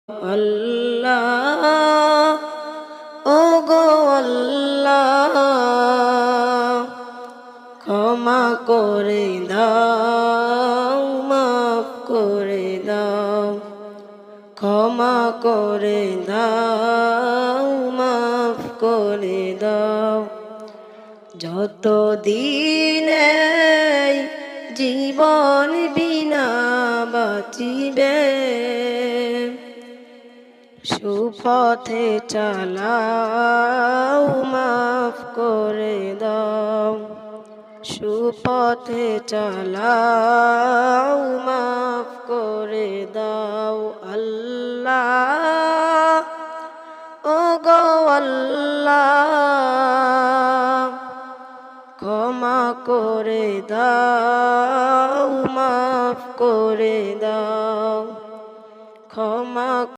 আল্লাহ ও গো আল্লাহ ক্ষমা করে দাও মাফ করে দাও ক্ষমা করে দাও মাফ করে দাও যত দিন এই জীবন বিনা বাঁচিবে সুপথে চালাও মাফ করে দাও সুপথে চালাও মাফ করে দাও আল্লাহ ও গো আল্লাহ ক্ষমা করে দাও মাফ করে দাও।